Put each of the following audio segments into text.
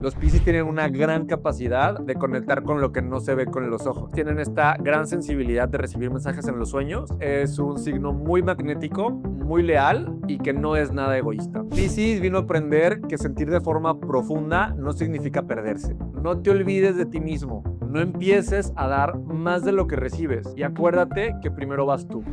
Los Piscis tienen una gran capacidad de conectar con lo que no se ve con los ojos. Tienen esta gran sensibilidad de recibir mensajes en los sueños. Es un signo muy magnético, muy leal y que no es nada egoísta. Piscis vino a aprender que sentir de forma profunda no significa perderse. No te olvides de ti mismo. No empieces a dar más de lo que recibes. Y acuérdate que primero vas tú.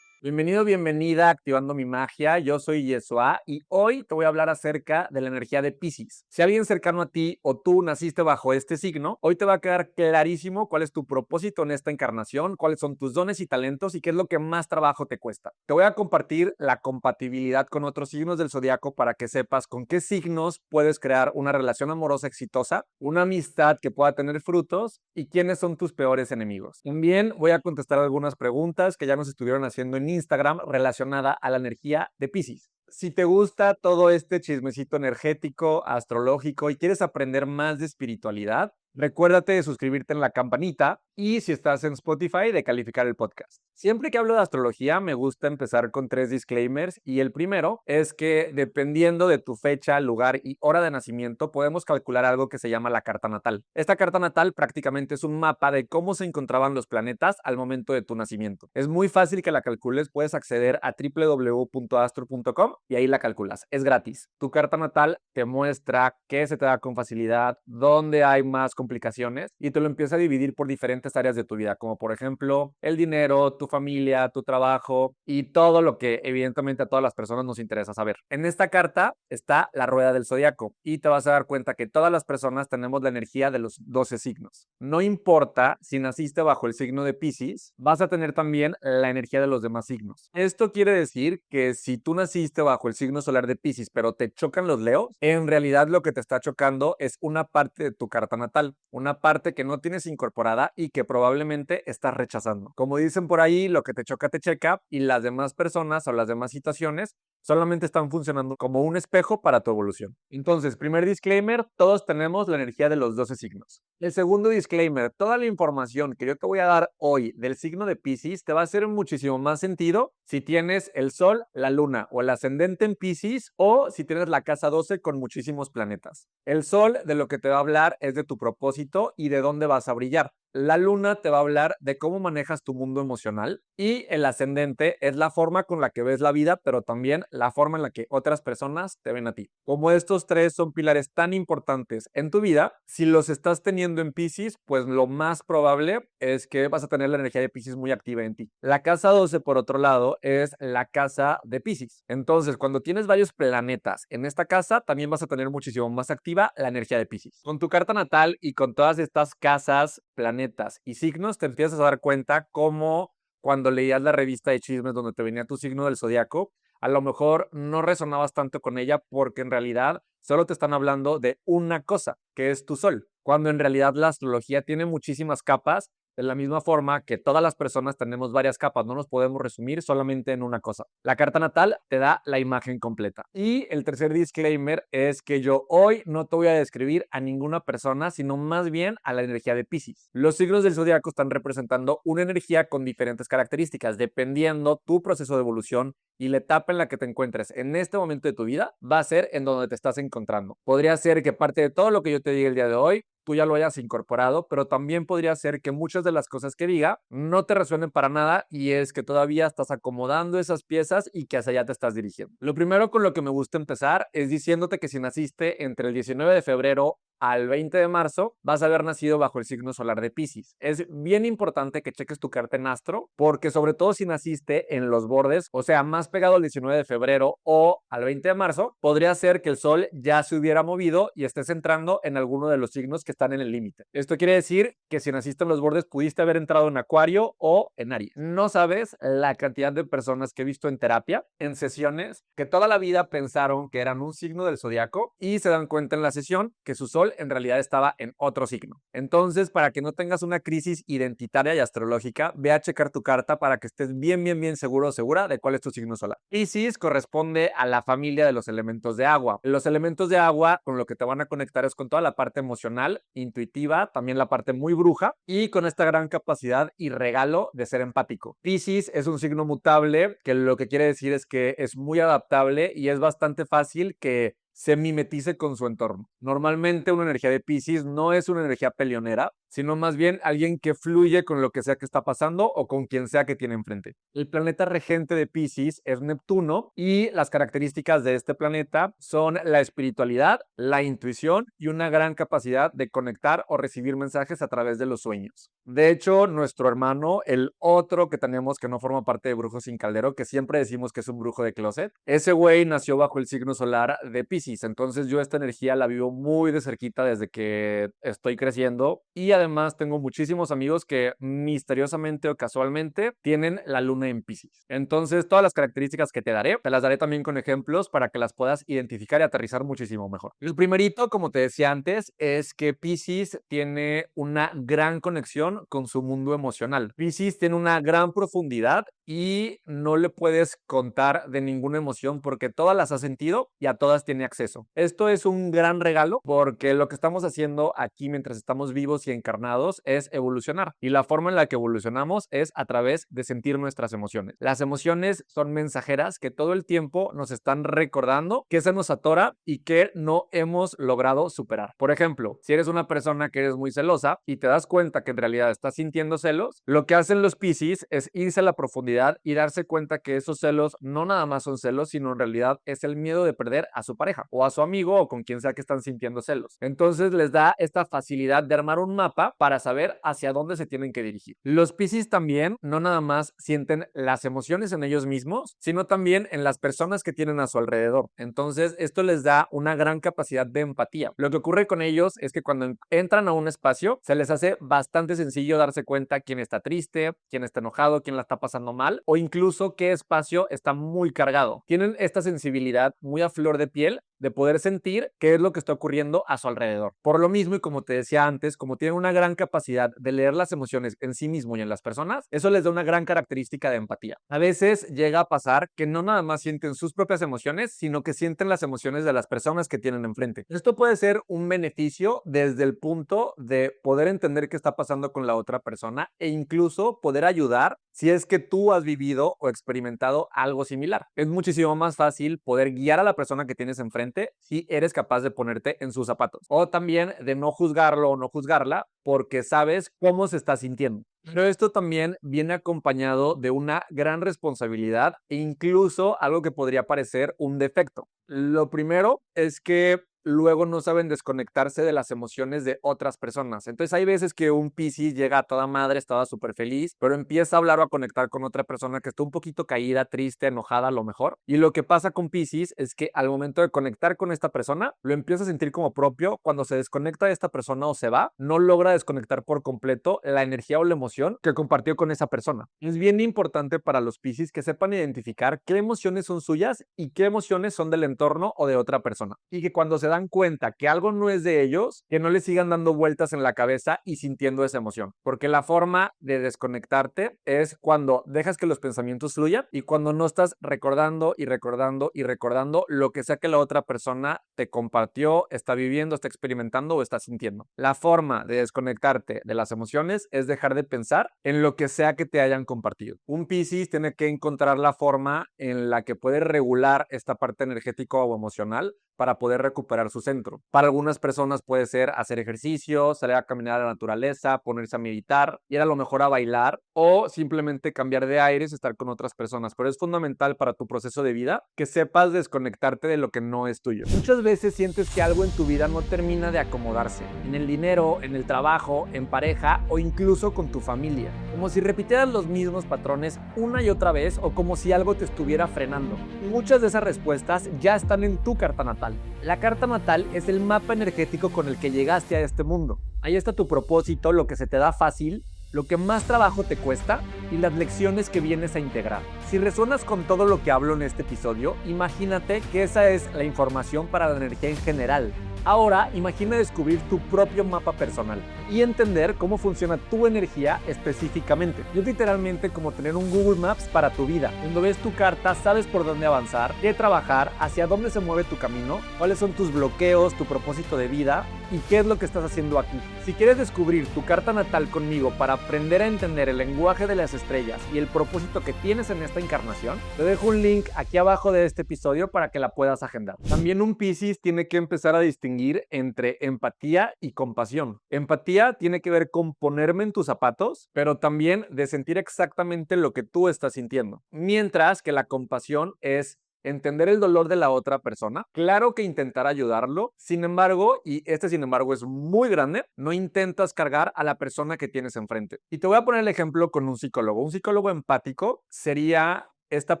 Bienvenido, bienvenida a Activando mi Magia. Yo soy Yeshua y hoy te voy a hablar acerca de la energía de Piscis. Si alguien cercano a ti o tú naciste bajo este signo, hoy te va a quedar clarísimo cuál es tu propósito en esta encarnación, cuáles son tus dones y talentos y qué es lo que más trabajo te cuesta. Te voy a compartir la compatibilidad con otros signos del zodiaco para que sepas con qué signos puedes crear una relación amorosa exitosa, una amistad que pueda tener frutos y quiénes son tus peores enemigos. También voy a contestar algunas preguntas que ya nos estuvieron haciendo en Instagram relacionada a la energía de Piscis. Si te gusta todo este chismecito energético, astrológico y quieres aprender más de espiritualidad, recuérdate de suscribirte en la campanita y si estás en Spotify, de calificar el podcast. Siempre que hablo de astrología, me gusta empezar con 3 disclaimers y el primero es que dependiendo de tu fecha, lugar y hora de nacimiento, podemos calcular algo que se llama la carta natal. Esta carta natal prácticamente es un mapa de cómo se encontraban los planetas al momento de tu nacimiento. Es muy fácil que la calcules, puedes acceder a www.astro.com y ahí la calculas. Es gratis. Tu carta natal te muestra qué se te da con facilidad, dónde hay más complicaciones y te lo empieza a dividir por diferentes áreas de tu vida, como por ejemplo el dinero, tu familia, tu trabajo y todo lo que evidentemente a todas las personas nos interesa saber. En esta carta está la rueda del zodiaco y te vas a dar cuenta que todas las personas tenemos la energía de los 12 signos. No importa si naciste bajo el signo de Piscis, vas a tener también la energía de los demás signos. Esto quiere decir que si tú naciste bajo el signo solar de Piscis, pero te chocan los Leos, en realidad lo que te está chocando es una parte de tu carta natal, una parte que no tienes incorporada y que probablemente estás rechazando. Como dicen por ahí, lo que te choca te checa y las demás personas o las demás situaciones solamente están funcionando como un espejo para tu evolución. Entonces, primer disclaimer, todos tenemos la energía de los 12 signos. El segundo disclaimer, toda la información que yo te voy a dar hoy del signo de Piscis te va a hacer muchísimo más sentido si tienes el Sol, la Luna o el ascendente en Piscis o si tienes la casa 12 con muchísimos planetas. El Sol de lo que te va a hablar es de tu propósito y de dónde vas a brillar. La luna te va a hablar de cómo manejas tu mundo emocional y el ascendente es la forma con la que ves la vida, pero también la forma en la que otras personas te ven a ti. Como estos tres son pilares tan importantes en tu vida, si los estás teniendo en Piscis, pues lo más probable es que vas a tener la energía de Piscis muy activa en ti. La casa 12, por otro lado, es la casa de Piscis. Entonces, cuando tienes varios planetas en esta casa, también vas a tener muchísimo más activa la energía de Piscis. Con tu carta natal y con todas estas casas, planetas y signos, te empiezas a dar cuenta cómo cuando leías la revista de chismes donde te venía tu signo del zodiaco, a lo mejor no resonabas tanto con ella porque en realidad solo te están hablando de una cosa, que es tu sol, cuando en realidad la astrología tiene muchísimas capas. De la misma forma que todas las personas tenemos varias capas, no nos podemos resumir solamente en una cosa. La carta natal te da la imagen completa. Y el tercer disclaimer es que yo hoy no te voy a describir a ninguna persona, sino más bien a la energía de Piscis. Los signos del zodiaco están representando una energía con diferentes características, dependiendo tu proceso de evolución y la etapa en la que te encuentres en este momento de tu vida, va a ser en donde te estás encontrando. Podría ser que parte de todo lo que yo te diga el día de hoy tú ya lo hayas incorporado, pero también podría ser que muchas de las cosas que diga no te resuenen para nada y es que todavía estás acomodando esas piezas y que hacia allá te estás dirigiendo. Lo primero con lo que me gusta empezar es diciéndote que si naciste entre el 19 de febrero al 20 de marzo, vas a haber nacido bajo el signo solar de Piscis. Es bien importante que cheques tu carta en astro, porque sobre todo si naciste en los bordes, o sea, más pegado al 19 de febrero o al 20 de marzo, podría ser que el sol ya se hubiera movido y estés entrando en alguno de los signos que están en el límite. Esto quiere decir que si naciste en los bordes, pudiste haber entrado en Acuario o en Aries. No sabes la cantidad de personas que he visto en terapia, en sesiones, que toda la vida pensaron que eran un signo del zodiaco y se dan cuenta en la sesión que su sol él en realidad estaba en otro signo. Entonces, para que no tengas una crisis identitaria y astrológica, ve a checar tu carta para que estés bien seguro o segura de cuál es tu signo solar. Piscis corresponde a la familia de los elementos de agua. Los elementos de agua con lo que te van a conectar es con toda la parte emocional, intuitiva, también la parte muy bruja y con esta gran capacidad y regalo de ser empático. Piscis es un signo mutable que lo que quiere decir es que es muy adaptable y es bastante fácil que se mimetice con su entorno. Normalmente una energía de Piscis no es una energía peleonera, sino más bien alguien que fluye con lo que sea que está pasando o con quien sea que tiene enfrente. El planeta regente de Piscis es Neptuno y las características de este planeta son la espiritualidad, la intuición y una gran capacidad de conectar o recibir mensajes a través de los sueños. De hecho, nuestro hermano, el otro que tenemos que no forma parte de Brujos sin Caldero, que siempre decimos que es un brujo de closet, ese güey nació bajo el signo solar de Piscis. Entonces yo esta energía la vivo muy de cerquita desde que estoy creciendo y además tengo muchísimos amigos que misteriosamente o casualmente tienen la luna en Piscis. Entonces todas las características que te daré, te las daré también con ejemplos para que las puedas identificar y aterrizar muchísimo mejor. El primerito, como te decía antes, es que Piscis tiene una gran conexión con su mundo emocional. Piscis tiene una gran profundidad y no le puedes contar de ninguna emoción porque todas las ha sentido y a todas tiene acceso. Esto es un gran regalo porque lo que estamos haciendo aquí mientras estamos vivos y encarnados es evolucionar y la forma en la que evolucionamos es a través de sentir nuestras emociones. Las emociones son mensajeras que todo el tiempo nos están recordando que se nos atora y que no hemos logrado superar. Por ejemplo, si eres una persona que eres muy celosa y te das cuenta que en realidad estás sintiendo celos, lo que hacen los Piscis es irse a la profundidad y darse cuenta que esos celos no nada más son celos, sino en realidad es el miedo de perder a su pareja o a su amigo o con quien sea que están sintiendo celos. Entonces les da esta facilidad de armar un mapa para saber hacia dónde se tienen que dirigir. Los Piscis también no nada más sienten las emociones en ellos mismos, sino también en las personas que tienen a su alrededor. Entonces esto les da una gran capacidad de empatía. Lo que ocurre con ellos es que cuando entran a un espacio se les hace bastante sencillo darse cuenta quién está triste, quién está enojado, quién la está pasando mal o incluso qué espacio está muy cargado. Tienen esta sensibilidad muy a flor de piel de poder sentir qué es lo que está ocurriendo a su alrededor. Por lo mismo, y como te decía antes, como tienen una gran capacidad de leer las emociones en sí mismo y en las personas, eso les da una gran característica de empatía. A veces llega a pasar que no nada más sienten sus propias emociones, sino que sienten las emociones de las personas que tienen enfrente. Esto puede ser un beneficio desde el punto de poder entender qué está pasando con la otra persona e incluso poder ayudar si es que tú has vivido o experimentado algo similar. Es muchísimo más fácil poder guiar a la persona que tienes enfrente si eres capaz de ponerte en sus zapatos. O también de no juzgarlo o no juzgarla porque sabes cómo se está sintiendo. Pero esto también viene acompañado de una gran responsabilidad e incluso algo que podría parecer un defecto. Lo primero es que luego no saben desconectarse de las emociones de otras personas. Entonces hay veces que un Piscis llega a toda madre, estaba súper feliz, pero empieza a hablar o a conectar con otra persona que está un poquito caída, triste, enojada a lo mejor. Y lo que pasa con Piscis es que al momento de conectar con esta persona, lo empieza a sentir como propio. Cuando se desconecta de esta persona o se va, no logra desconectar por completo la energía o la emoción que compartió con esa persona. Es bien importante para los Piscis que sepan identificar qué emociones son suyas y qué emociones son del entorno o de otra persona. Y que cuando se dan cuenta que algo no es de ellos, que no le sigan dando vueltas en la cabeza y sintiendo esa emoción. Porque la forma de desconectarte es cuando dejas que los pensamientos fluyan y cuando no estás recordando y recordando y recordando lo que sea que la otra persona te compartió, está viviendo, está experimentando o está sintiendo. La forma de desconectarte de las emociones es dejar de pensar en lo que sea que te hayan compartido. Un Piscis tiene que encontrar la forma en la que puede regular esta parte energética o emocional para poder recuperar su centro. Para algunas personas puede ser hacer ejercicio, salir a caminar a la naturaleza, ponerse a meditar, ir a lo mejor a bailar o simplemente cambiar de aires, estar con otras personas. Pero es fundamental para tu proceso de vida que sepas desconectarte de lo que no es tuyo. Muchas veces sientes que algo en tu vida no termina de acomodarse. En el dinero, en el trabajo, en pareja o incluso con tu familia. Como si repitieras los mismos patrones una y otra vez o como si algo te estuviera frenando. Muchas de esas respuestas ya están en tu carta natal. La carta natal es el mapa energético con el que llegaste a este mundo. Ahí está tu propósito, lo que se te da fácil, lo que más trabajo te cuesta y las lecciones que vienes a integrar. Si resuenas con todo lo que hablo en este episodio, imagínate que esa es la información para la energía en general. Ahora, imagina descubrir tu propio mapa personal y entender cómo funciona tu energía específicamente. Y es literalmente como tener un Google Maps para tu vida. Cuando ves tu carta, sabes por dónde avanzar, qué trabajar, hacia dónde se mueve tu camino, cuáles son tus bloqueos, tu propósito de vida y qué es lo que estás haciendo aquí. Si quieres descubrir tu carta natal conmigo para aprender a entender el lenguaje de las estrellas y el propósito que tienes en esta encarnación, te dejo un link aquí abajo de este episodio para que la puedas agendar. También un Piscis tiene que empezar a distinguir entre empatía y compasión. Empatía tiene que ver con ponerme en tus zapatos, pero también de sentir exactamente lo que tú estás sintiendo. Mientras que la compasión es entender el dolor de la otra persona, claro que intentar ayudarlo, sin embargo, y este sin embargo es muy grande, no intentas cargar a la persona que tienes enfrente. Y te voy a poner el ejemplo con un psicólogo. Un psicólogo empático sería esta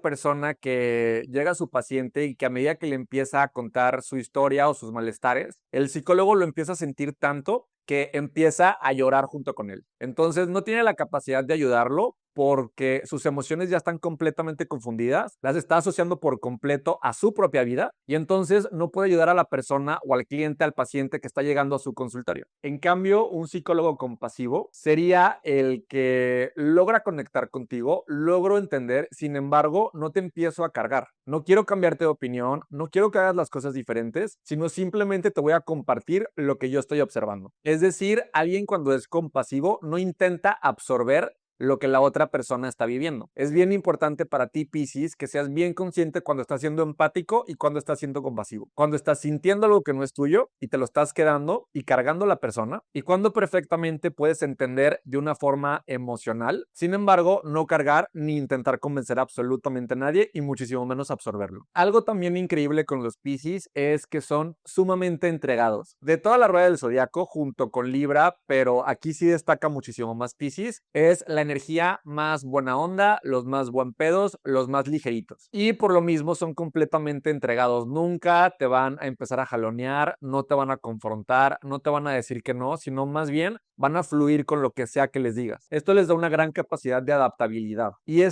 persona que llega a su paciente y que a medida que le empieza a contar su historia o sus malestares, el psicólogo lo empieza a sentir tanto que empieza a llorar junto con él. Entonces no tiene la capacidad de ayudarlo porque sus emociones ya están completamente confundidas, las está asociando por completo a su propia vida y entonces no puede ayudar a la persona o al cliente, al paciente que está llegando a su consultorio. En cambio, un psicólogo compasivo sería el que logra conectar contigo, logro entender, sin embargo, no te empiezo a cargar. No quiero cambiarte de opinión, no quiero que hagas las cosas diferentes, sino simplemente te voy a compartir lo que yo estoy observando. Es decir, alguien cuando es compasivo no intenta absorber lo que la otra persona está viviendo. Es bien importante para ti, Piscis, que seas bien consciente cuando estás siendo empático y cuando estás siendo compasivo. Cuando estás sintiendo algo que no es tuyo y te lo estás quedando y cargando a la persona, y cuando perfectamente puedes entender de una forma emocional, sin embargo, no cargar ni intentar convencer a absolutamente a nadie y muchísimo menos absorberlo. Algo también increíble con los Piscis es que son sumamente entregados. De toda la rueda del zodiaco, junto con Libra, pero aquí sí destaca muchísimo más Piscis, es la energía más buena onda, los más buen pedos, los más ligeritos. Y por lo mismo son completamente entregados. Nunca te van a empezar a jalonear, no te van a confrontar, no te van a decir que no, sino más bien van a fluir con lo que sea que les digas. Esto les da una gran capacidad de adaptabilidad. Y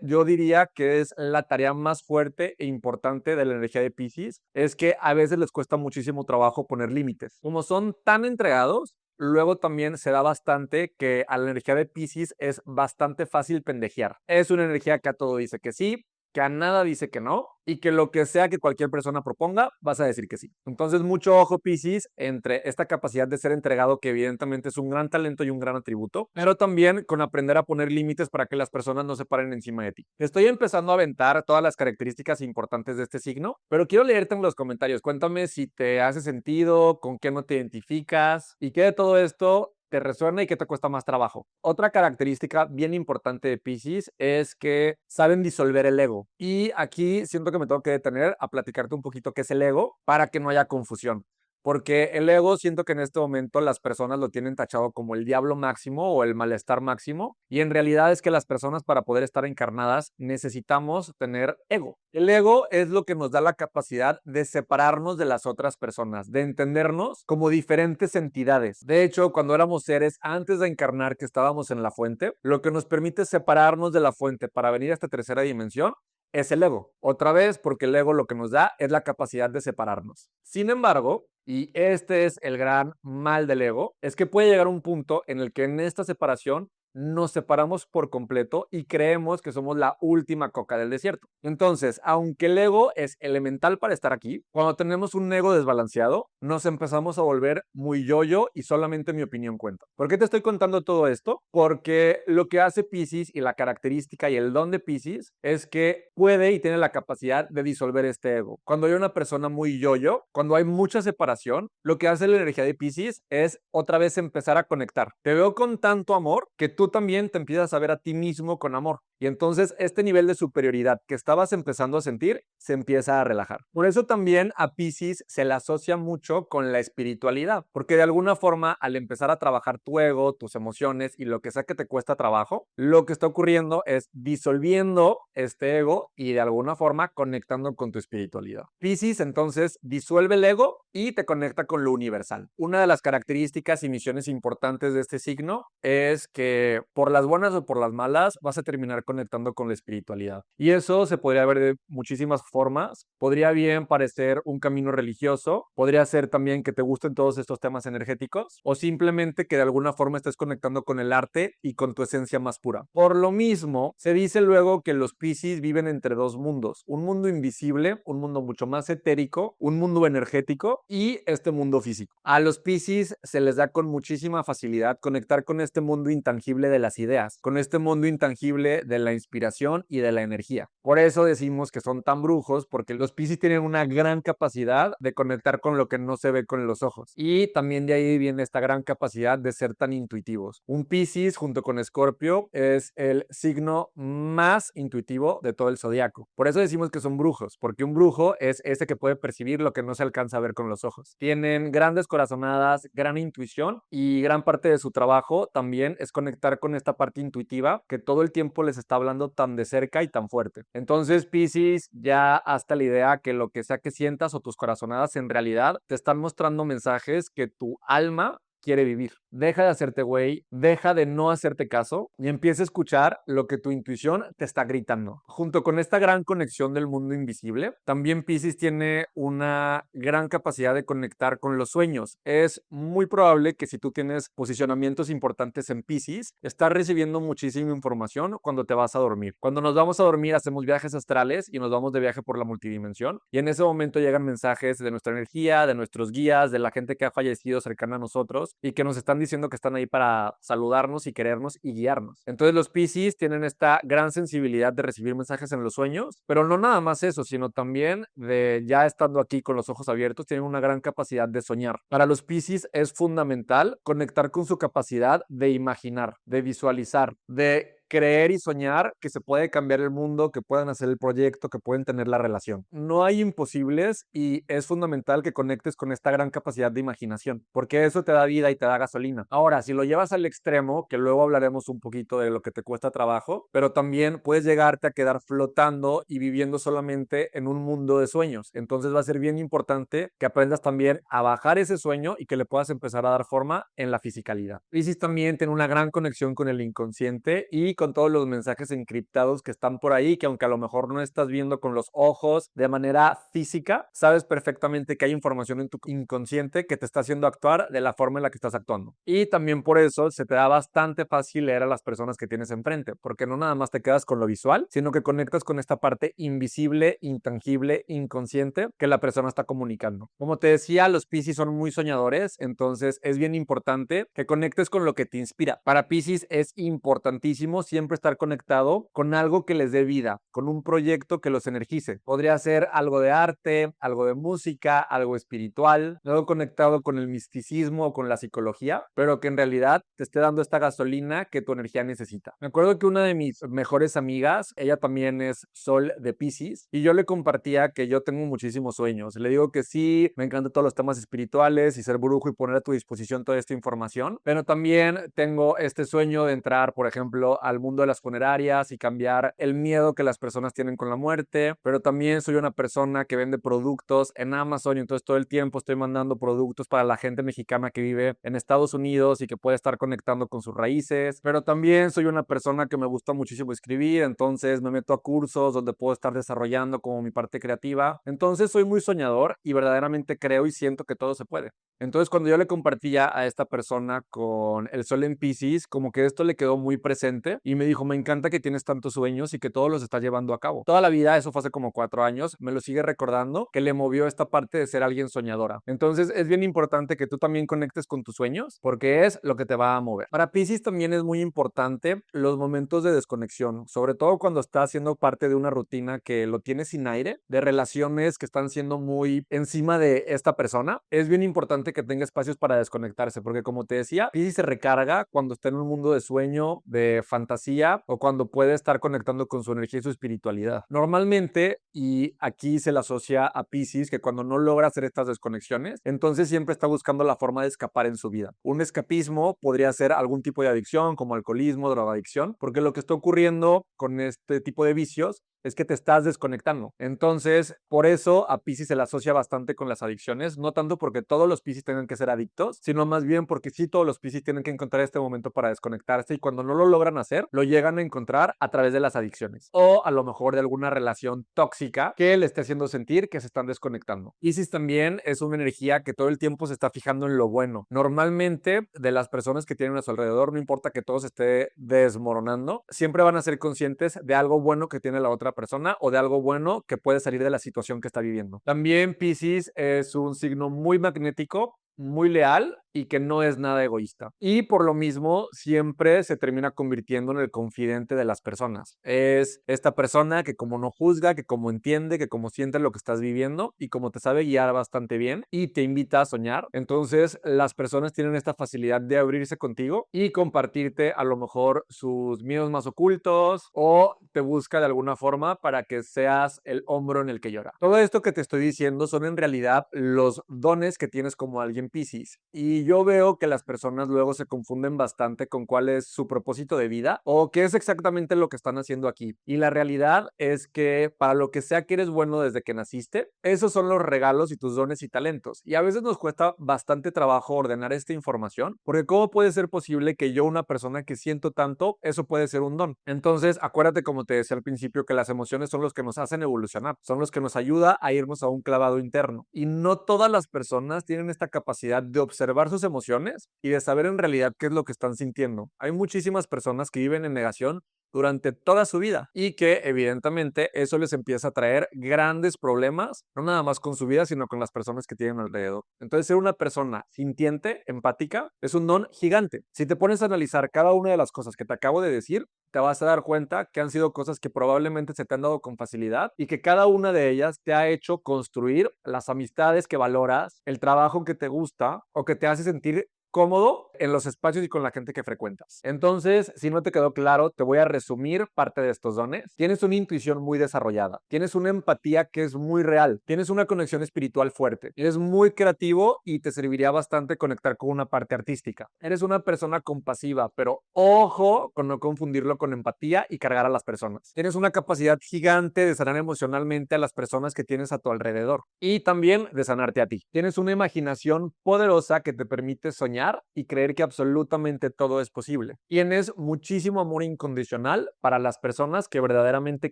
yo diría que es la tarea más fuerte e importante de la energía de Piscis, es que a veces les cuesta muchísimo trabajo poner límites. Como son tan entregados, luego también se da bastante que a la energía de Piscis es bastante fácil pendejear. Es una energía que a todo dice que sí, que a nada dice que no, y que lo que sea que cualquier persona proponga, vas a decir que sí. Entonces, mucho ojo, Piscis, entre esta capacidad de ser entregado, que evidentemente es un gran talento y un gran atributo, pero también con aprender a poner límites para que las personas no se paren encima de ti. Estoy empezando a aventar todas las características importantes de este signo, pero quiero leerte en los comentarios. Cuéntame si te hace sentido, con qué no te identificas y qué de todo esto te resuena y qué te cuesta más trabajo. Otra característica bien importante de Piscis es que saben disolver el ego. Y aquí siento que me tengo que detener a platicarte un poquito qué es el ego para que no haya confusión. Porque el ego siento que en este momento las personas lo tienen tachado como el diablo máximo o el malestar máximo, y en realidad es que las personas, para poder estar encarnadas, necesitamos tener ego. El ego es lo que nos da la capacidad de separarnos de las otras personas, de entendernos como diferentes entidades. De hecho, cuando éramos seres antes de encarnar, que estábamos en la fuente, lo que nos permite separarnos de la fuente para venir a esta tercera dimensión es el ego. Otra vez, porque el ego lo que nos da es la capacidad de separarnos. Sin embargo, y este es el gran mal del ego, es que puede llegar un punto en el que en esta separación nos separamos por completo y creemos que somos la última coca del desierto. Entonces, aunque el ego es elemental para estar aquí, cuando tenemos un ego desbalanceado, nos empezamos a volver muy yo-yo y solamente mi opinión cuenta. ¿Por qué te estoy contando todo esto? Porque lo que hace Piscis y la característica y el don de Piscis es que puede y tiene la capacidad de disolver este ego. Cuando hay una persona muy yo-yo, cuando hay mucha separación, lo que hace la energía de Piscis es otra vez empezar a conectar. Te veo con tanto amor que tú también te empiezas a ver a ti mismo con amor. Y entonces este nivel de superioridad que estabas empezando a sentir se empieza a relajar. Por eso también a Piscis se le asocia mucho con la espiritualidad, porque de alguna forma al empezar a trabajar tu ego, tus emociones y lo que sea que te cuesta trabajo, lo que está ocurriendo es disolviendo este ego y de alguna forma conectando con tu espiritualidad. Piscis entonces disuelve el ego y te conecta con lo universal. Una de las características y misiones importantes de este signo es que por las buenas o por las malas vas a terminar conectando con la espiritualidad. Y eso se podría ver de muchísimas formas. Podría bien parecer un camino religioso, podría ser también que te gusten todos estos temas energéticos o simplemente que de alguna forma estés conectando con el arte y con tu esencia más pura. Por lo mismo, se dice luego que los Piscis viven entre dos mundos, un mundo invisible, un mundo mucho más etérico, un mundo energético y este mundo físico. A los Piscis se les da con muchísima facilidad conectar con este mundo intangible de las ideas, con este mundo intangible de la inspiración y de la energía. Por eso decimos que son tan brujos, porque los Piscis tienen una gran capacidad de conectar con lo que no se ve con los ojos. Y también de ahí viene esta gran capacidad de ser tan intuitivos. Un Piscis junto con Escorpio es el signo más intuitivo de todo el zodiaco. Por eso decimos que son brujos, porque un brujo es ese que puede percibir lo que no se alcanza a ver con los ojos. Tienen grandes corazonadas, gran intuición y gran parte de su trabajo también es conectar con esta parte intuitiva que todo el tiempo les está hablando tan de cerca y tan fuerte. Entonces, Piscis, ya hasta la idea que lo que sea que sientas o tus corazonadas en realidad te están mostrando mensajes que tu alma quiere vivir. Deja de hacerte güey, deja de no hacerte caso y empieza a escuchar lo que tu intuición te está gritando. Junto con esta gran conexión del mundo invisible, también Piscis tiene una gran capacidad de conectar con los sueños. Es muy probable que si tú tienes posicionamientos importantes en Piscis, estás recibiendo muchísima información cuando te vas a dormir. Cuando nos vamos a dormir hacemos viajes astrales y nos vamos de viaje por la multidimensión y en ese momento llegan mensajes de nuestra energía, de nuestros guías, de la gente que ha fallecido cercana a nosotros y que nos están diciendo que están ahí para saludarnos y querernos y guiarnos. Entonces los Piscis tienen esta gran sensibilidad de recibir mensajes en los sueños, pero no nada más eso, sino también de ya estando aquí con los ojos abiertos, tienen una gran capacidad de soñar. Para los Piscis es fundamental conectar con su capacidad de imaginar, de visualizar, de creer y soñar que se puede cambiar el mundo, que puedan hacer el proyecto, que pueden tener la relación. No hay imposibles y es fundamental que conectes con esta gran capacidad de imaginación, porque eso te da vida y te da gasolina. Ahora, si lo llevas al extremo, que luego hablaremos un poquito de lo que te cuesta trabajo, pero también puedes llegarte a quedar flotando y viviendo solamente en un mundo de sueños. Entonces va a ser bien importante que aprendas también a bajar ese sueño y que le puedas empezar a dar forma en la fisicalidad. Piscis también tiene una gran conexión con el inconsciente y con todos los mensajes encriptados que están por ahí, que aunque a lo mejor no estás viendo con los ojos de manera física, sabes perfectamente que hay información en tu inconsciente que te está haciendo actuar de la forma en la que estás actuando. Y también por eso se te da bastante fácil leer a las personas que tienes enfrente, porque no nada más te quedas con lo visual, sino que conectas con esta parte invisible, intangible, inconsciente que la persona está comunicando. Como te decía, los Piscis son muy soñadores, entonces es bien importante que conectes con lo que te inspira. Para Piscis es importantísimo siempre estar conectado con algo que les dé vida, con un proyecto que los energice. Podría ser algo de arte, algo de música, algo espiritual, algo conectado con el misticismo o con la psicología, pero que en realidad te esté dando esta gasolina que tu energía necesita. Me acuerdo que una de mis mejores amigas, ella también es Sol de Piscis, y yo le compartía que yo tengo muchísimos sueños. Le digo que sí, me encantan todos los temas espirituales y ser brujo y poner a tu disposición toda esta información, pero también tengo este sueño de entrar, por ejemplo, al mundo de las funerarias y cambiar el miedo que las personas tienen con la muerte, pero también soy una persona que vende productos en Amazon y entonces todo el tiempo estoy mandando productos para la gente mexicana que vive en Estados Unidos y que puede estar conectando con sus raíces, pero también soy una persona que me gusta muchísimo escribir, entonces me meto a cursos donde puedo estar desarrollando como mi parte creativa, entonces soy muy soñador y verdaderamente creo y siento que todo se puede. Entonces, cuando yo le compartía a esta persona con el sol en Piscis, como que esto le quedó muy presente y me dijo, me encanta que tienes tantos sueños y que todos los estás llevando a cabo. Toda la vida, eso fue hace como 4 años, me lo sigue recordando que le movió esta parte de ser alguien soñadora. Entonces, es bien importante que tú también conectes con tus sueños porque es lo que te va a mover. Para Piscis también es muy importante los momentos de desconexión, sobre todo cuando estás haciendo parte de una rutina que lo tienes sin aire, de relaciones que están siendo muy encima de esta persona. Es bien importante que tenga espacios para desconectarse, porque como te decía, Piscis se recarga cuando está en un mundo de sueño, de fantasía o cuando puede estar conectando con su energía y su espiritualidad. Normalmente, y aquí se le asocia a Piscis, que cuando no logra hacer estas desconexiones, entonces siempre está buscando la forma de escapar en su vida. Un escapismo podría ser algún tipo de adicción, como alcoholismo, drogadicción, porque lo que está ocurriendo con este tipo de vicios es que te estás desconectando. Entonces, por eso a Piscis se le asocia bastante con las adicciones, no tanto porque todos los Piscis tengan que ser adictos, sino más bien porque sí todos los Piscis tienen que encontrar este momento para desconectarse y cuando no lo logran hacer, lo llegan a encontrar a través de las adicciones o a lo mejor de alguna relación tóxica que le esté haciendo sentir que se están desconectando. Piscis también es una energía que todo el tiempo se está fijando en lo bueno. Normalmente, de las personas que tienen a su alrededor, no importa que todo se esté desmoronando, siempre van a ser conscientes de algo bueno que tiene la otra persona o de algo bueno que puede salir de la situación que está viviendo. También Piscis es un signo muy magnético, muy leal y que no es nada egoísta. Y por lo mismo, siempre se termina convirtiendo en el confidente de las personas. Es esta persona que como no juzga, que como entiende, que como siente lo que estás viviendo y como te sabe guiar bastante bien y te invita a soñar. Entonces, las personas tienen esta facilidad de abrirse contigo y compartirte a lo mejor sus miedos más ocultos o te busca de alguna forma para que seas el hombro en el que llora. Todo esto que te estoy diciendo son en realidad los dones que tienes como alguien Piscis. Y yo veo que las personas luego se confunden bastante con cuál es su propósito de vida o qué es exactamente lo que están haciendo aquí. Y la realidad es que para lo que sea que eres bueno desde que naciste, esos son los regalos y tus dones y talentos. Y a veces nos cuesta bastante trabajo ordenar esta información, porque ¿cómo puede ser posible que yo, una persona que siento tanto, eso puede ser un don? Entonces, acuérdate, como te decía al principio, que las emociones son los que nos hacen evolucionar, son los que nos ayuda a irnos a un clavado interno. Y no todas las personas tienen esta capacidad de observar sus emociones y de saber en realidad qué es lo que están sintiendo. Hay muchísimas personas que viven en negación durante toda su vida y que evidentemente eso les empieza a traer grandes problemas, no nada más con su vida, sino con las personas que tienen alrededor. Entonces, ser una persona sintiente, empática, es un don gigante. Si te pones a analizar cada una de las cosas que te acabo de decir, te vas a dar cuenta que han sido cosas que probablemente se te han dado con facilidad y que cada una de ellas te ha hecho construir las amistades que valoras, el trabajo que te gusta o que te hace sentir cómodo en los espacios y con la gente que frecuentas. Entonces, si no te quedó claro, te voy a resumir parte de estos dones. Tienes una intuición muy desarrollada, tienes una empatía que es muy real, tienes una conexión espiritual fuerte, eres muy creativo y te serviría bastante conectar con una parte artística. Eres una persona compasiva, pero ojo con no confundirlo con empatía y cargar a las personas. Tienes una capacidad gigante de sanar emocionalmente a las personas que tienes a tu alrededor y también de sanarte a ti. Tienes una imaginación poderosa que te permite soñar y creer que absolutamente todo es posible. Tienes muchísimo amor incondicional para las personas que verdaderamente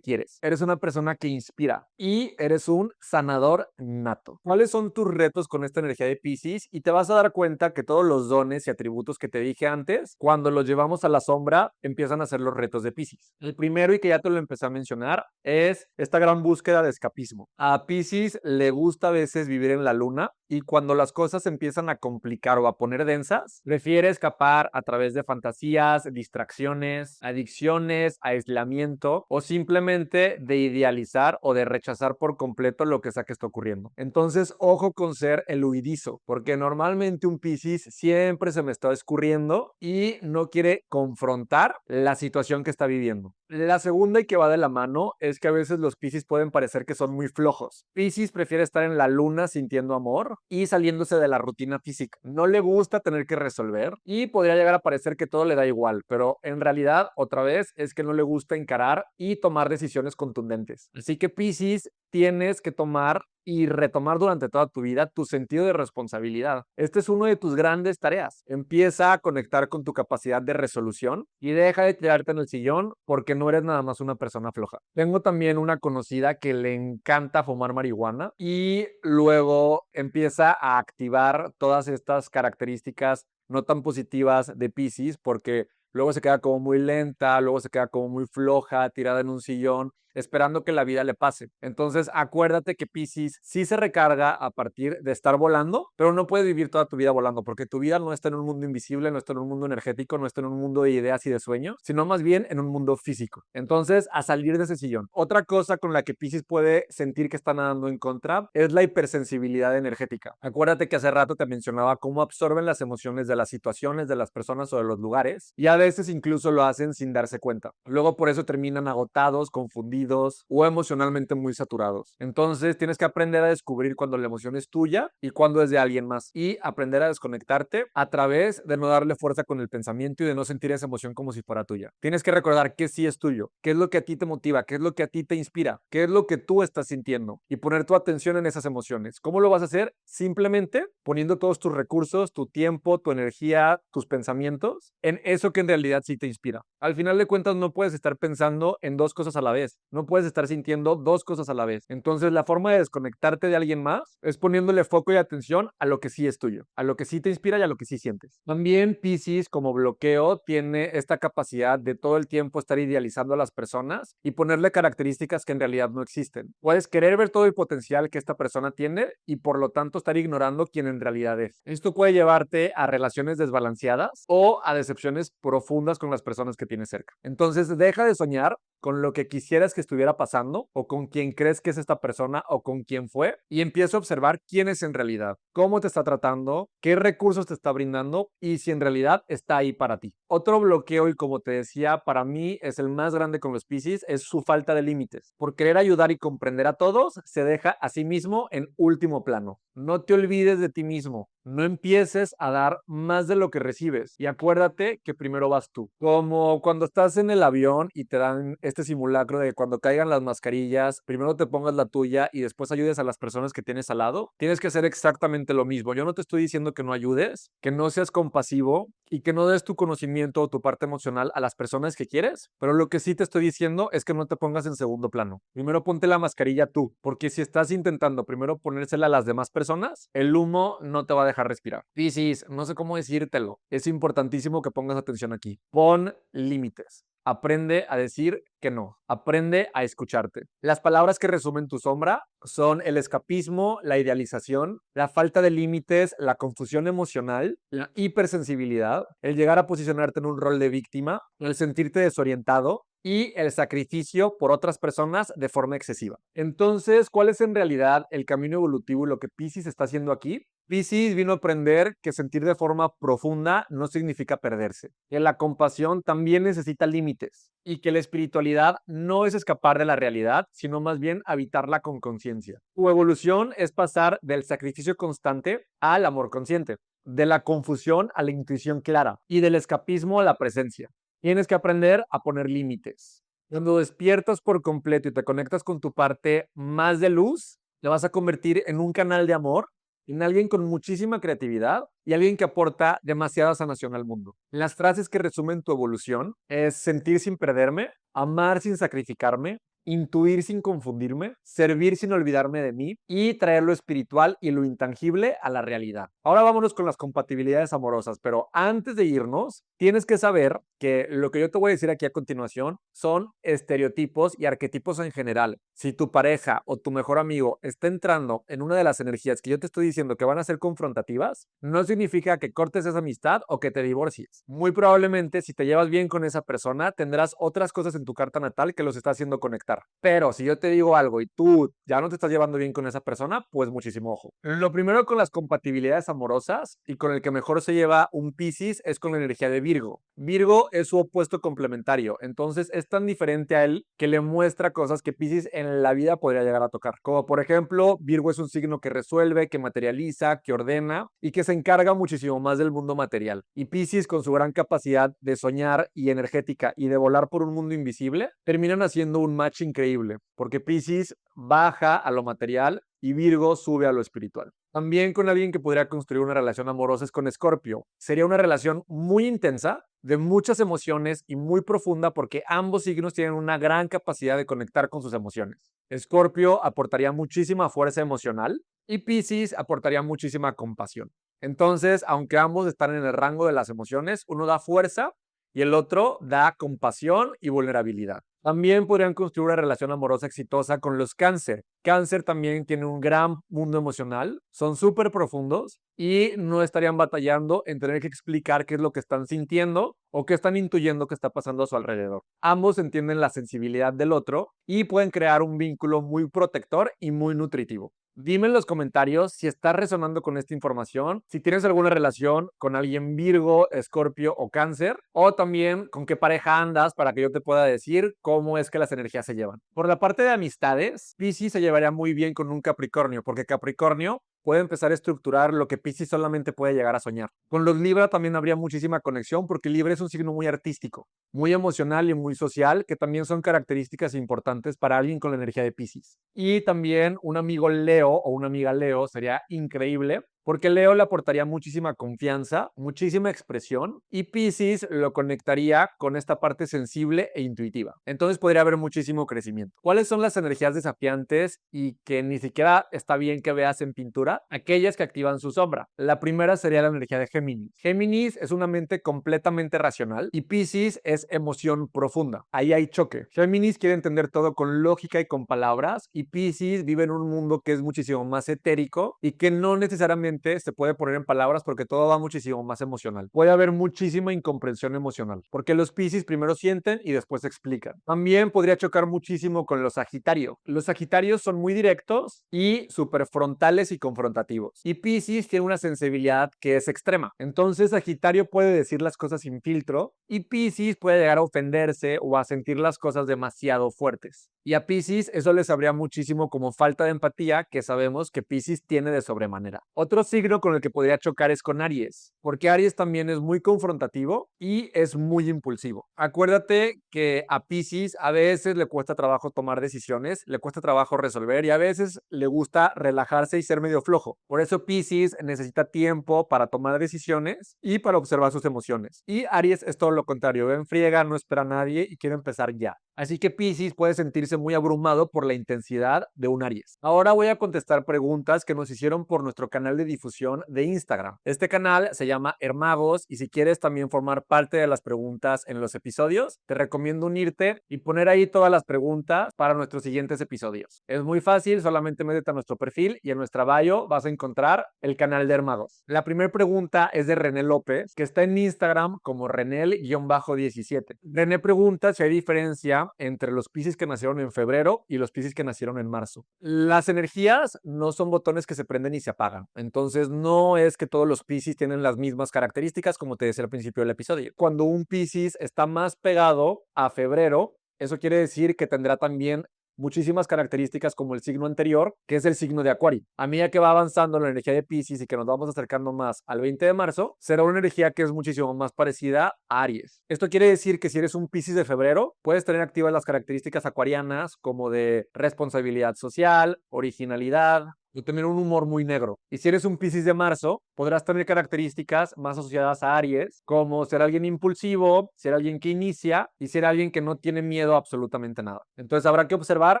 quieres. Eres una persona que inspira y eres un sanador nato. ¿Cuáles son tus retos con esta energía de Piscis? Y te vas a dar cuenta que todos los dones y atributos que te dije antes, cuando los llevamos a la sombra, empiezan a ser los retos de Piscis. El primero, y que ya te lo empecé a mencionar, es esta gran búsqueda de escapismo. A Piscis le gusta a veces vivir en la luna y cuando las cosas empiezan a complicar o a poner densas, prefiere escapar a través de fantasías, distracciones, adicciones, aislamiento o simplemente de idealizar o de rechazar por completo lo que sea que está ocurriendo. Entonces, ojo con ser el huidizo, porque normalmente un Piscis siempre se me está escurriendo y no quiere confrontar la situación que está viviendo. La segunda, y que va de la mano, es que a veces los Piscis pueden parecer que son muy flojos. Piscis prefiere estar en la luna sintiendo amor y saliéndose de la rutina física. No le gusta tener que resolver y podría llegar a parecer que todo le da igual, pero en realidad, otra vez, es que no le gusta encarar y tomar decisiones contundentes. Así que Piscis, tienes que tomar y retomar durante toda tu vida tu sentido de responsabilidad. Este es uno de tus grandes tareas. Empieza a conectar con tu capacidad de resolución y deja de tirarte en el sillón porque no eres nada más una persona floja. Tengo también una conocida que le encanta fumar marihuana y luego empieza a activar todas estas características no tan positivas de Piscis porque luego se queda como muy lenta, luego se queda como muy floja, tirada en un sillón, esperando que la vida le pase. Entonces, acuérdate que Piscis sí se recarga a partir de estar volando, pero no puedes vivir toda tu vida volando, porque tu vida no está en un mundo invisible, no está en un mundo energético, no está en un mundo de ideas y de sueños, sino más bien en un mundo físico. Entonces, a salir de ese sillón. Otra cosa con la que Piscis puede sentir que está nadando en contra es la hipersensibilidad energética. Acuérdate que hace rato te mencionaba cómo absorben las emociones de las situaciones, de las personas o de los lugares, y a veces incluso lo hacen sin darse cuenta. Luego por eso terminan agotados, confundidos, ácidos o emocionalmente muy saturados. Entonces tienes que aprender a descubrir cuando la emoción es tuya y cuando es de alguien más y aprender a desconectarte a través de no darle fuerza con el pensamiento y de no sentir esa emoción como si fuera tuya. Tienes que recordar que sí es tuyo, qué es lo que a ti te motiva, qué es lo que a ti te inspira, qué es lo que tú estás sintiendo y poner tu atención en esas emociones. ¿Cómo lo vas a hacer? Simplemente poniendo todos tus recursos, tu tiempo, tu energía, tus pensamientos en eso que en realidad sí te inspira. Al final de cuentas no puedes estar pensando en dos cosas a la vez, no puedes estar sintiendo dos cosas a la vez. Entonces la forma de desconectarte de alguien más es poniéndole foco y atención a lo que sí es tuyo, a lo que sí te inspira y a lo que sí sientes. También Piscis como bloqueo tiene esta capacidad de todo el tiempo estar idealizando a las personas y ponerle características que en realidad no existen. Puedes querer ver todo el potencial que esta persona tiene y por lo tanto estar ignorando quién en realidad es. Esto puede llevarte a relaciones desbalanceadas o a decepciones profundas con las personas que tienes cerca. Entonces deja de soñar con lo que quisieras que estuviera pasando o con quién crees que es esta persona o con quién fue y empieza a observar quién es en realidad, cómo te está tratando, qué recursos te está brindando y si en realidad está ahí para ti. Otro bloqueo, y como te decía, para mí es el más grande con los Piscis, es su falta de límites. Por querer ayudar y comprender a todos, se deja a sí mismo en último plano. No te olvides de ti mismo. No empieces a dar más de lo que recibes y acuérdate que primero vas tú. Como cuando estás en el avión y te dan este simulacro de que cuando caigan las mascarillas, primero te pongas la tuya y después ayudes a las personas que tienes al lado. Tienes que hacer exactamente lo mismo. Yo no te estoy diciendo que no ayudes, que no seas compasivo y que no des tu conocimiento o tu parte emocional a las personas que quieres, pero lo que sí te estoy diciendo es que no te pongas en segundo plano. Primero ponte la mascarilla tú, porque si estás intentando primero ponérsela a las demás personas, el humo no te va a dejar respirar. Piscis, no sé cómo decírtelo. Es importantísimo que pongas atención aquí. Pon límites. Aprende a decir que no. Aprende a escucharte. Las palabras que resumen tu sombra son el escapismo, la idealización, la falta de límites, la confusión emocional, la hipersensibilidad, el llegar a posicionarte en un rol de víctima, el sentirte desorientado y el sacrificio por otras personas de forma excesiva. Entonces, ¿cuál es en realidad el camino evolutivo y lo que Piscis está haciendo aquí? Piscis vino a aprender que sentir de forma profunda no significa perderse, que la compasión también necesita límites y que la espiritualidad no es escapar de la realidad, sino más bien habitarla con conciencia. Tu evolución es pasar del sacrificio constante al amor consciente, de la confusión a la intuición clara y del escapismo a la presencia. Tienes que aprender a poner límites. Cuando despiertas por completo y te conectas con tu parte más de luz, te vas a convertir en un canal de amor, en alguien con muchísima creatividad y alguien que aporta demasiada sanación al mundo. Las frases que resumen tu evolución es sentir sin perderme, amar sin sacrificarme, intuir sin confundirme, servir sin olvidarme de mí y traer lo espiritual y lo intangible a la realidad. Ahora vámonos con las compatibilidades amorosas, pero antes de irnos, tienes que saber que lo que yo te voy a decir aquí a continuación son estereotipos y arquetipos en general. Si tu pareja o tu mejor amigo está entrando en una de las energías que yo te estoy diciendo que van a ser confrontativas, no significa que cortes esa amistad o que te divorcies. Muy probablemente, si te llevas bien con esa persona, tendrás otras cosas en tu carta natal que los está haciendo conectar. Pero si yo te digo algo y tú ya no te estás llevando bien con esa persona, pues muchísimo ojo. Lo primero con las compatibilidades amorosas y con el que mejor se lleva un Piscis es con la energía de Virgo. Virgo es su opuesto complementario, entonces es tan diferente a él que le muestra cosas que Piscis en la vida podría llegar a tocar. Como por ejemplo, Virgo es un signo que resuelve, que materializa, que ordena y que se encarga muchísimo más del mundo material. Y Piscis, con su gran capacidad de soñar y energética y de volar por un mundo invisible, terminan haciendo un match increíble, porque Piscis baja a lo material y Virgo sube a lo espiritual. También con alguien que podría construir una relación amorosa es con Escorpio. Sería una relación muy intensa, de muchas emociones y muy profunda porque ambos signos tienen una gran capacidad de conectar con sus emociones. Escorpio aportaría muchísima fuerza emocional y Piscis aportaría muchísima compasión. Entonces, aunque ambos están en el rango de las emociones, uno da fuerza y el otro da compasión y vulnerabilidad. También podrían construir una relación amorosa exitosa con los Cáncer. Cáncer también tiene un gran mundo emocional, son súper profundos y no estarían batallando en tener que explicar qué es lo que están sintiendo o qué están intuyendo que está pasando a su alrededor. Ambos entienden la sensibilidad del otro y pueden crear un vínculo muy protector y muy nutritivo. Dime en los comentarios si estás resonando con esta información, si tienes alguna relación con alguien Virgo, Escorpio o Cáncer, o también con qué pareja andas para que yo te pueda decir cómo es que las energías se llevan. Por la parte de amistades, Piscis se llevaría muy bien con un Capricornio, porque Capricornio puede empezar a estructurar lo que Piscis solamente puede llegar a soñar. Con los Libra también habría muchísima conexión, porque Libra es un signo muy artístico, muy emocional y muy social, que también son características importantes para alguien con la energía de Piscis. Y también un amigo Leo o una amiga Leo sería increíble, porque Leo le aportaría muchísima confianza, muchísima expresión, y Piscis lo conectaría con esta parte sensible e intuitiva. Entonces podría haber muchísimo crecimiento. ¿Cuáles son las energías desafiantes y que ni siquiera está bien que veas en pintura? Aquellas que activan su sombra. La primera sería la energía de Géminis. Géminis es una mente completamente racional y Piscis es emoción profunda. Ahí hay choque. Géminis quiere entender todo con lógica y con palabras, y Piscis vive en un mundo que es muchísimo más etérico y que no necesariamente se puede poner en palabras porque todo va muchísimo más emocional. Puede haber muchísima incomprensión emocional porque los Piscis primero sienten y después explican. También podría chocar muchísimo con los Sagitario. Los Sagitarios son muy directos y súper frontales y confrontativos. Y Piscis tiene una sensibilidad que es extrema. Entonces Sagitario puede decir las cosas sin filtro y Piscis puede llegar a ofenderse o a sentir las cosas demasiado fuertes. Y a Piscis eso les sabría muchísimo como falta de empatía, que sabemos que Piscis tiene de sobremanera. Otro signo con el que podría chocar es con Aries, porque Aries también es muy confrontativo y es muy impulsivo. Acuérdate que a Piscis a veces le cuesta trabajo tomar decisiones, le cuesta trabajo resolver y a veces le gusta relajarse y ser medio flojo. Por eso Piscis necesita tiempo para tomar decisiones y para observar sus emociones. Y Aries es todo lo contrario, ve en friega, no espera a nadie y quiere empezar ya. Así que Piscis puede sentirse muy abrumado por la intensidad de un Aries. Ahora voy a contestar preguntas que nos hicieron por nuestro canal de difusión de Instagram. Este canal se llama Hermagos y si quieres también formar parte de las preguntas en los episodios, te recomiendo unirte y poner ahí todas las preguntas para nuestros siguientes episodios. Es muy fácil, solamente métete a nuestro perfil y en nuestra bio vas a encontrar el canal de Hermagos. La primera pregunta es de René López, que está en Instagram como Renel-17. René pregunta si hay diferencia entre los Piscis que nacieron en febrero y los Piscis que nacieron en marzo. Las energías no son botones que se prenden y se apagan. Entonces no es que todos los Piscis tienen las mismas características, como te decía al principio del episodio. Cuando un Piscis está más pegado a febrero, eso quiere decir que tendrá también muchísimas características como el signo anterior, que es el signo de Acuario. A medida que va avanzando la energía de Piscis y que nos vamos acercando más al 20 de marzo, será una energía que es muchísimo más parecida a Aries. Esto quiere decir que si eres un Piscis de febrero, puedes tener activas las características acuarianas como de responsabilidad social, originalidad, y tener un humor muy negro. Y si eres un Piscis de marzo, podrás tener características más asociadas a Aries, como ser alguien impulsivo, ser alguien que inicia y ser alguien que no tiene miedo a absolutamente nada. Entonces habrá que observar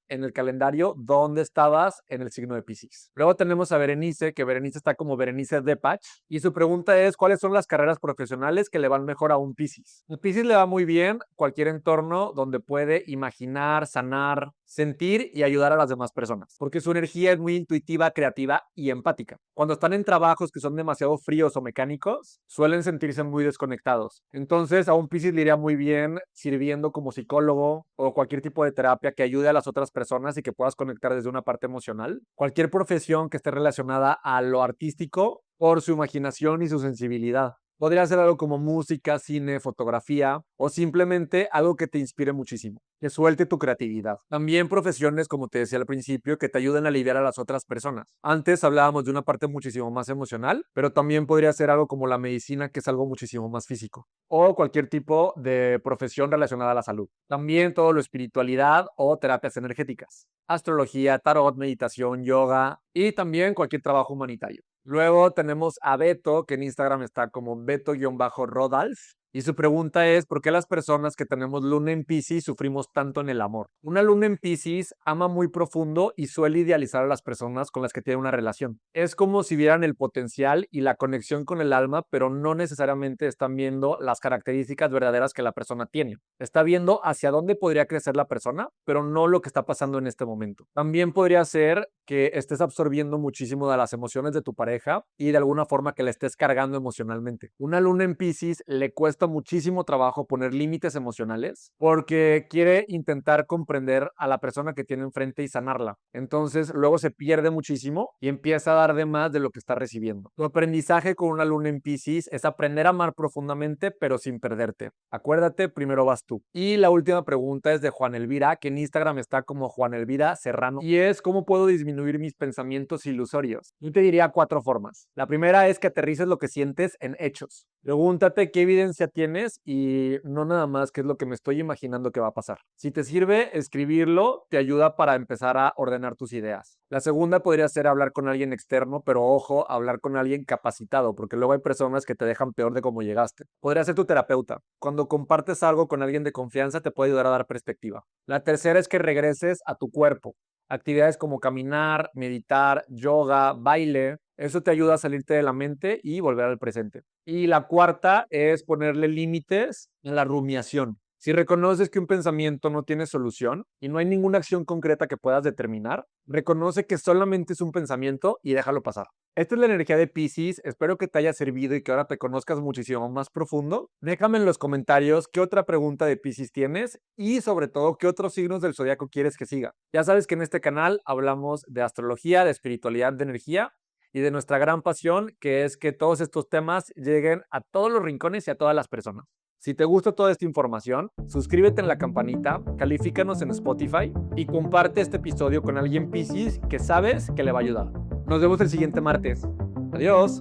en el calendario dónde estabas en el signo de Piscis. Luego tenemos a Berenice, que Berenice está como Berenice Depach, y su pregunta es, ¿cuáles son las carreras profesionales que le van mejor a un Piscis? El Piscis le va muy bien cualquier entorno donde puede imaginar, sanar, sentir y ayudar a las demás personas, porque su energía es muy intuitiva, creativa y empática. Cuando están en trabajos que son demasiado fríos o mecánicos, suelen sentirse muy desconectados. Entonces a un Piscis le iría muy bien sirviendo como psicólogo o cualquier tipo de terapia que ayude a las otras personas y que puedas conectar desde una parte emocional. Cualquier profesión que esté relacionada a lo artístico por su imaginación y su sensibilidad. Podría ser algo como música, cine, fotografía o simplemente algo que te inspire muchísimo, que suelte tu creatividad. También profesiones, como te decía al principio, que te ayuden a aliviar a las otras personas. Antes hablábamos de una parte muchísimo más emocional, pero también podría ser algo como la medicina, que es algo muchísimo más físico. O cualquier tipo de profesión relacionada a la salud. También todo lo espiritualidad o terapias energéticas. Astrología, tarot, meditación, yoga y también cualquier trabajo humanitario. Luego tenemos a Beto, que en Instagram está como Beto-Rodalf. Y su pregunta es, ¿por qué las personas que tenemos luna en Piscis sufrimos tanto en el amor? Una luna en Piscis ama muy profundo y suele idealizar a las personas con las que tiene una relación. Es como si vieran el potencial y la conexión con el alma, pero no necesariamente están viendo las características verdaderas que la persona tiene. Está viendo hacia dónde podría crecer la persona, pero no lo que está pasando en este momento. También podría ser que estés absorbiendo muchísimo de las emociones de tu pareja y de alguna forma que le estés cargando emocionalmente. Una luna en Piscis le cuesta muchísimo trabajo poner límites emocionales porque quiere intentar comprender a la persona que tiene enfrente y sanarla. Entonces luego se pierde muchísimo y empieza a dar de más de lo que está recibiendo. Tu aprendizaje con una luna en Piscis es aprender a amar profundamente pero sin perderte. Acuérdate, primero vas tú. Y la última pregunta es de Juan Elvira, que en Instagram está como Juan Elvira Serrano, y es: ¿cómo puedo disminuir mis pensamientos ilusorios? Yo te diría 4 formas. La primera es que aterrices lo que sientes en hechos. Pregúntate qué evidencia tienes y no nada más qué es lo que me estoy imaginando que va a pasar. Si te sirve, escribirlo te ayuda para empezar a ordenar tus ideas. La segunda podría ser hablar con alguien externo, pero ojo, hablar con alguien capacitado, porque luego hay personas que te dejan peor de cómo llegaste. Podría ser tu terapeuta. Cuando compartes algo con alguien de confianza te puede ayudar a dar perspectiva. La tercera es que regreses a tu cuerpo. Actividades como caminar, meditar, yoga, baile, eso te ayuda a salirte de la mente y volver al presente. Y la cuarta es ponerle límites a la rumiación. Si reconoces que un pensamiento no tiene solución y no hay ninguna acción concreta que puedas determinar, reconoce que solamente es un pensamiento y déjalo pasar. Esta es la energía de Piscis. Espero que te haya servido y que ahora te conozcas muchísimo más profundo. Déjame en los comentarios qué otra pregunta de Piscis tienes y sobre todo qué otros signos del zodiaco quieres que siga. Ya sabes que en este canal hablamos de astrología, de espiritualidad, de energía y de nuestra gran pasión, que es que todos estos temas lleguen a todos los rincones y a todas las personas. Si te gusta toda esta información, suscríbete en la campanita, califícanos en Spotify y comparte este episodio con alguien Piscis que sabes que le va a ayudar. Nos vemos el siguiente martes. Adiós.